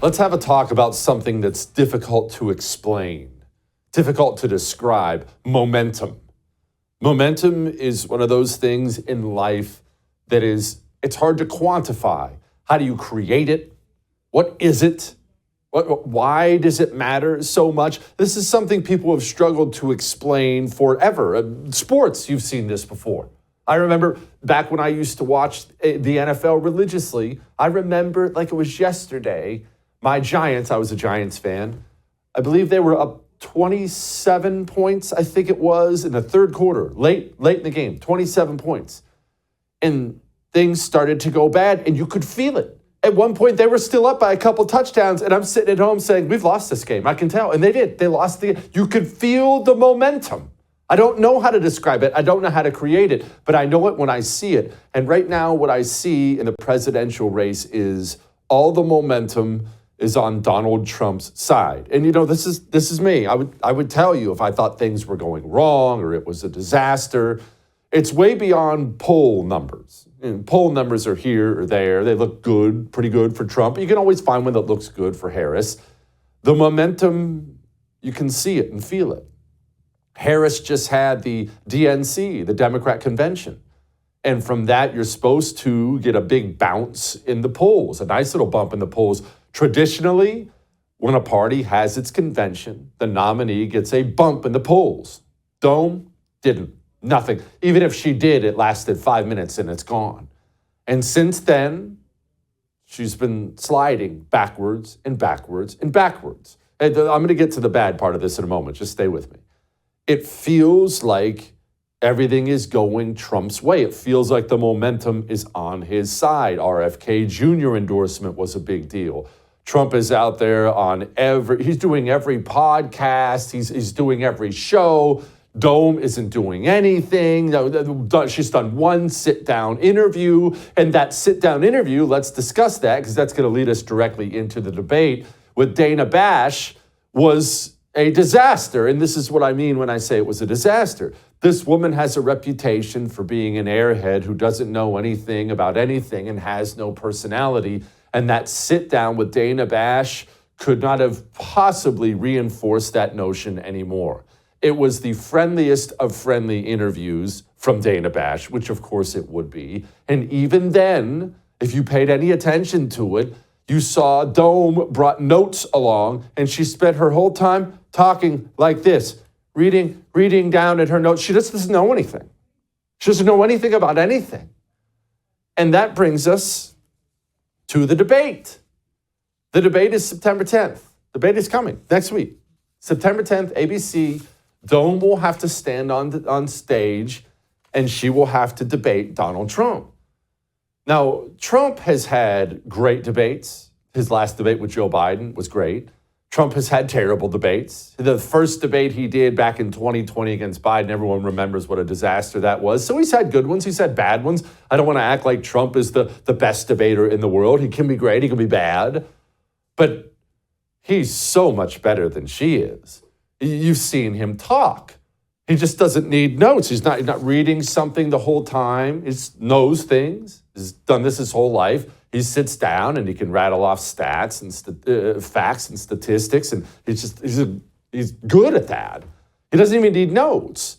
Let's have a talk about something that's difficult to explain, difficult to describe: momentum. Momentum is one of those things in life that it's hard to quantify. How do you create it? What is it? Why does it matter so much? This is something people have struggled to explain forever. Sports, you've seen this before. I remember back when I used to watch the NFL religiously, I remember like it was yesterday, my Giants, I was a Giants fan, I believe they were up 27 points, I think it was, in the third quarter, late in the game, 27 points. And things started to go bad, and you could feel it. At one point, they were still up by a couple touchdowns, and I'm sitting at home saying, we've lost this game. I can tell. And they did. They lost the game. You could feel the momentum. I don't know how to describe it. I don't know how to create it, but I know it when I see it. And right now, what I see in the presidential race is all the momentum is on Donald Trump's side. And this is me. I would tell you if I thought things were going wrong or it was a disaster. It's way beyond poll numbers. And poll numbers are here or there. They look good, pretty good for Trump. You can always find one that looks good for Harris. The momentum, you can see it and feel it. Harris just had the DNC, the Democrat convention. And from that, you're supposed to get a big bounce in the polls, a nice little bump in the polls. Traditionally, when a party has its convention, the nominee gets a bump in the polls. Dome didn't. Nothing. Even if she did, it lasted 5 minutes and it's gone. And since then, she's been sliding backwards and backwards and backwards. And I'm going to get to the bad part of this in a moment. Just stay with me. It feels like everything is going Trump's way. It feels like the momentum is on his side. RFK Jr. endorsement was a big deal. Trump is out there on he's doing every podcast. He's doing every show. Dome isn't doing anything. She's done one sit-down interview. And that sit-down interview, let's discuss that because that's going to lead us directly into the debate with Dana Bash, was a disaster. And this is what I mean when I say it was a disaster. This woman has a reputation for being an airhead who doesn't know anything about anything and has no personality. And that sit-down with Dana Bash could not have possibly reinforced that notion anymore. It was the friendliest of friendly interviews from Dana Bash, which of course it would be. And even then, if you paid any attention to it, you saw Dome brought notes along and she spent her whole time talking like this, reading down at her notes. She just doesn't know anything. She doesn't know anything about anything. And that brings us to the debate. The debate is September 10th. The debate is coming next week. September 10th, ABC. Dome will have to stand on stage and she will have to debate Donald Trump. Now, Trump has had great debates. His last debate with Joe Biden was great. Trump has had terrible debates. The first debate he did back in 2020 against Biden, everyone remembers what a disaster that was. So he's had good ones. He's had bad ones. I don't want to act like Trump is the best debater in the world. He can be great. He can be bad. But he's so much better than she is. You've seen him talk. He just doesn't need notes. He's not reading something the whole time. He knows things. He's done this his whole life. He sits down and he can rattle off stats and facts and statistics, and he's good at that. He doesn't even need notes.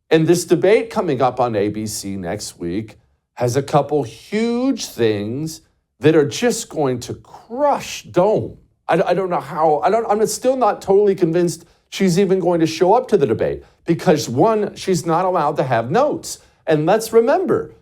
And this debate coming up on ABC next week has a couple huge things that are just going to crush Dome. I don't know how. I'm still not totally convinced she's even going to show up to the debate because, one, she's not allowed to have notes. And let's remember,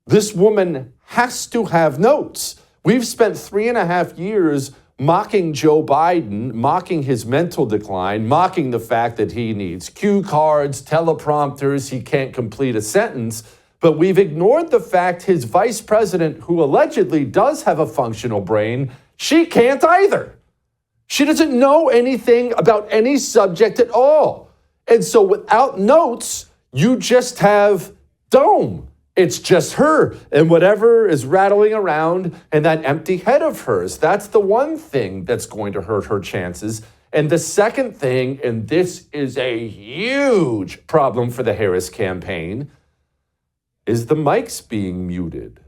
this woman has to have notes. We've spent 3.5 years mocking Joe Biden, mocking his mental decline, mocking the fact that he needs cue cards, teleprompters, he can't complete a sentence. But we've ignored the fact his vice president, who allegedly does have a functional brain, she can't either. She doesn't know anything about any subject at all. And so without notes, you just have Dome. It's just her and whatever is rattling around in that empty head of hers. That's the one thing that's going to hurt her chances. And the second thing, and this is a huge problem for the Harris campaign, is the mics being muted.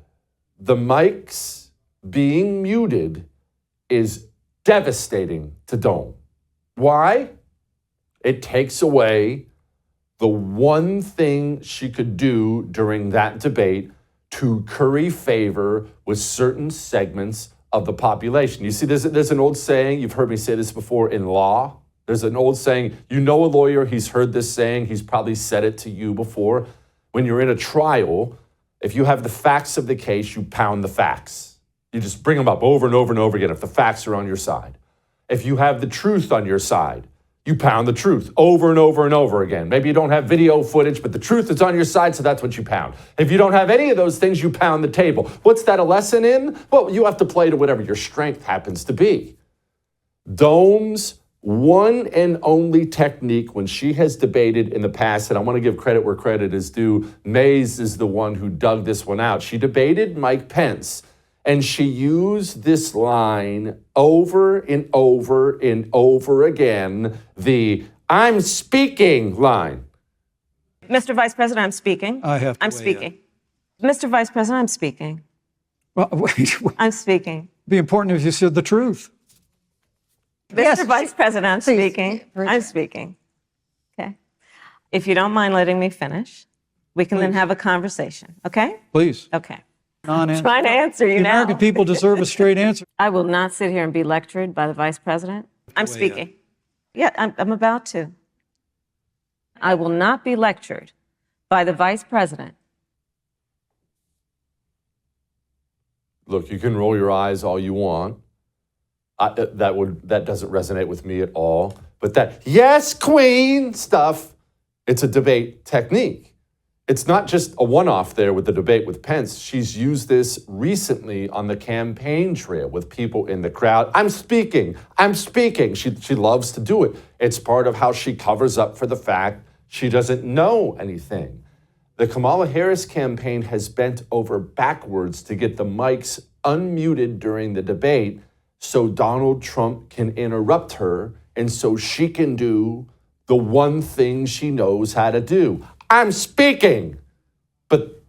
The mics being muted is devastating to Dome. Why? It takes away the one thing she could do during that debate to curry favor with certain segments of the population. You see, there's an old saying, you've heard me say this before in law. There's an old saying, you know a lawyer, he's heard this saying, he's probably said it to you before. When you're in a trial, if you have the facts of the case, you pound the facts. You just bring them up over and over and over again if the facts are on your side. If you have the truth on your side, you pound the truth over and over and over again. Maybe you don't have video footage, but the truth is on your side, so that's what you pound. If you don't have any of those things, you pound the table. What's that a lesson in? Well, you have to play to whatever your strength happens to be. Dome's one and only technique when she has debated in the past, and I want to give credit where credit is due, Mays is the one who dug this one out. She debated Mike Pence, and she used this line over and over and over again, the "I'm speaking" line. Mr. Vice President, I'm speaking. I'm speaking. Mr. Vice President, I'm speaking. Well, wait. I'm speaking. It'd be important if you said the truth. Mr. Vice President, I'm speaking. I'm speaking. Okay. If you don't mind letting me finish, we can then have a conversation. Okay? Please. Okay. Non-answer. Trying to answer you The now. American people deserve a straight answer. I will not sit here and be lectured by the Vice President. I'm speaking. Yeah, I'm about to. I will not be lectured by the Vice President. Look, you can roll your eyes all you want. That doesn't resonate with me at all. But that "yes, Queen" stuff, it's a debate technique. It's not just a one-off there with the debate with Pence. She's used this recently on the campaign trail with people in the crowd. I'm speaking. She loves to do it. It's part of how she covers up for the fact she doesn't know anything. The Kamala Harris campaign has bent over backwards to get the mics unmuted during the debate so Donald Trump can interrupt her and so she can do the one thing she knows how to do. I'm speaking, but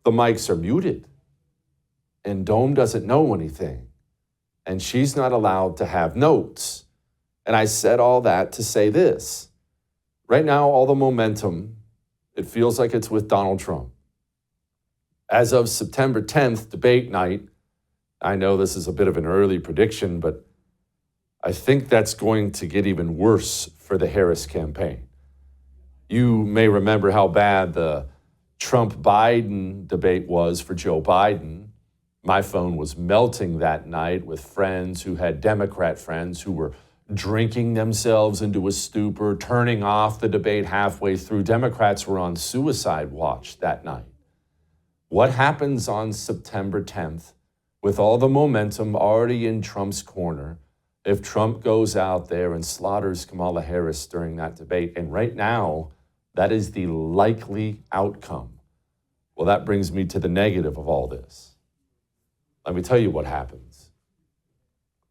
the mics are muted and Dome doesn't know anything and she's not allowed to have notes. And I said all that to say this. Right now, all the momentum, it feels like it's with Donald Trump. As of September 10th, debate night, I know this is a bit of an early prediction, but I think that's going to get even worse for the Harris campaign. You may remember how bad the Trump-Biden debate was for Joe Biden. My phone was melting that night with friends who had Democrat friends who were drinking themselves into a stupor, turning off the debate halfway through. Democrats were on suicide watch that night. What happens on September 10th with all the momentum already in Trump's corner if Trump goes out there and slaughters Kamala Harris during that debate? And right now, that is the likely outcome. Well, that brings me to the negative of all this. Let me tell you what happens.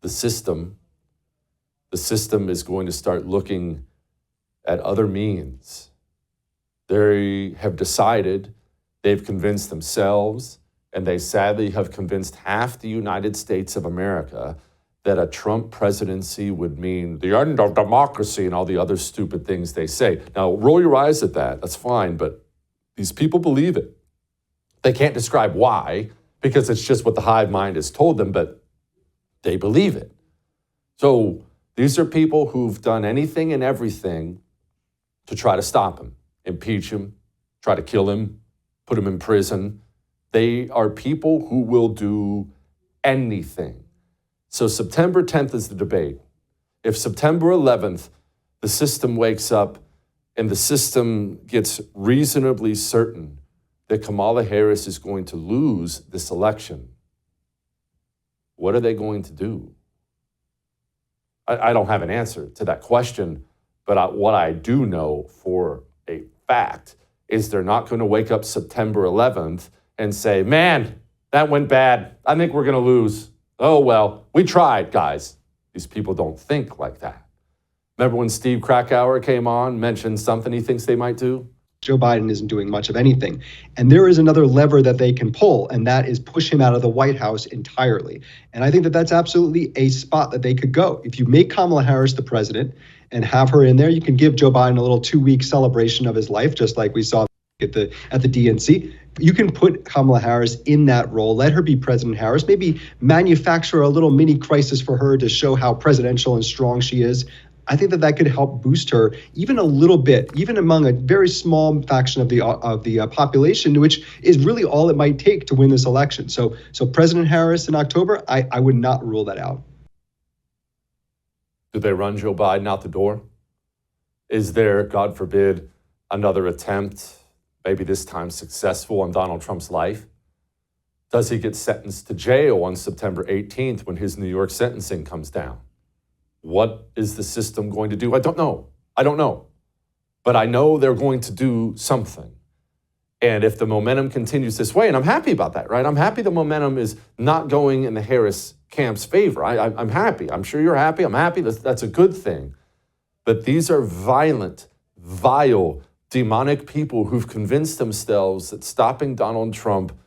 The system is going to start looking at other means. They have decided, they've convinced themselves, and they sadly have convinced half the United States of America that a Trump presidency would mean the end of democracy and all the other stupid things they say. Now, roll your eyes at that. That's fine, but these people believe it. They can't describe why, because it's just what the hive mind has told them, but they believe it. So these are people who've done anything and everything to try to stop him, impeach him, try to kill him, put him in prison. They are people who will do anything. So September 10th is the debate. If September 11th, the system wakes up and the system gets reasonably certain that Kamala Harris is going to lose this election, what are they going to do? I don't have an answer to that question, but what I do know for a fact is they're not going to wake up September 11th and say, man, that went bad. I think we're going to lose. Oh, well, we tried, guys. These people don't think like that. Remember when Steve Krakauer came on, mentioned something he thinks they might do? Joe Biden isn't doing much of anything. And there is another lever that they can pull, and that is push him out of the White House entirely. And I think that that's absolutely a spot that they could go. If you make Kamala Harris the president and have her in there, you can give Joe Biden a little 2-week celebration of his life, just like we saw at the DNC. You can put Kamala Harris in that role, let her be President Harris, maybe manufacture a little mini crisis for her to show how presidential and strong she is. I think that that could help boost her even a little bit, even among a very small faction of the population, which is really all it might take to win this election. So President Harris in October, I would not rule that out. Do they run Joe Biden out the door? Is there, God forbid, another attempt, maybe this time successful, on Donald Trump's life? Does he get sentenced to jail on September 18th when his New York sentencing comes down? What is the system going to do? I don't know. But I know they're going to do something. And if the momentum continues this way, and I'm happy about that, right? I'm happy the momentum is not going in the Harris camp's favor. I'm happy. I'm sure you're happy. I'm happy. That's a good thing. But these are violent, vile, demonic people who've convinced themselves that stopping Donald Trump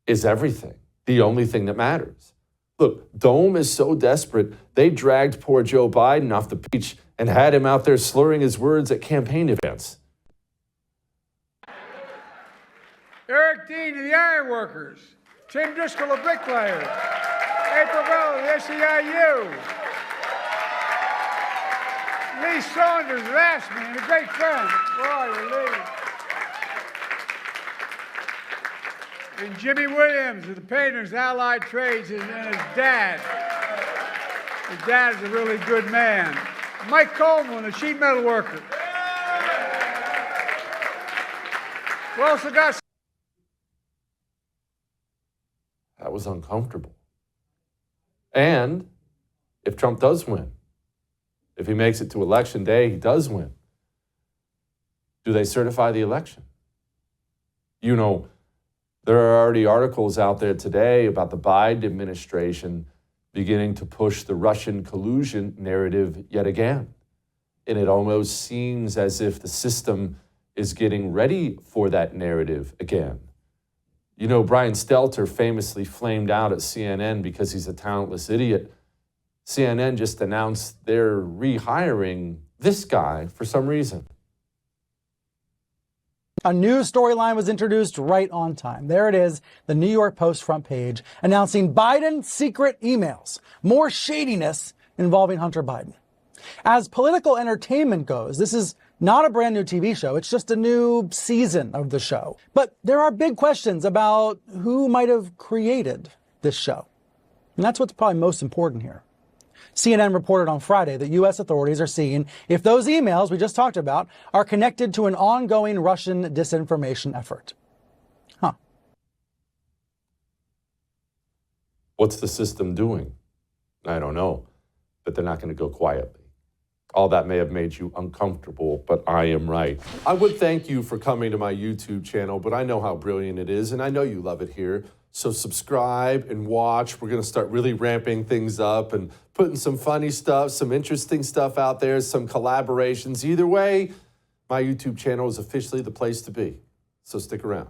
is everything, the only thing that matters. Look, Dome is so desperate, they dragged poor Joe Biden off the beach and had him out there slurring his words at campaign events. Eric Dean of the Iron Workers, Tim Driscoll of Bricklayers, April Bell of the SEIU, Lee Saunders of ASME, and a great friend. Where are you, Lee? And Jimmy Williams of the Painters Allied Trades and his dad. His dad is a really good man. Mike Coleman, a sheet metal worker. We also got... That was uncomfortable. And if Trump does win, if he makes it to election day, he does win, do they certify the election? You know, there are already articles out there today about the Biden administration beginning to push the Russian collusion narrative yet again. And it almost seems as if the system is getting ready for that narrative again. You know, Brian Stelter famously flamed out at CNN because he's a talentless idiot. CNN just announced they're rehiring this guy for some reason. A new storyline was introduced right on time. There it is, the New York Post front page announcing Biden secret emails. More shadiness involving Hunter Biden. As political entertainment goes, this is not a brand new TV show. It's just a new season of the show. But there are big questions about who might have created this show. And that's what's probably most important here. CNN reported on Friday that U.S. authorities are seeing if those emails we just talked about are connected to an ongoing Russian disinformation effort. What's the system doing? I don't know, but they're not going to go quietly. All that may have made you uncomfortable, but I am right. I would thank you for coming to my YouTube channel, but I know how brilliant it is, and I know you love it here. So subscribe and watch. We're going to start really ramping things up and putting some funny stuff, some interesting stuff out there, some collaborations. Either way, my YouTube channel is officially the place to be. So stick around.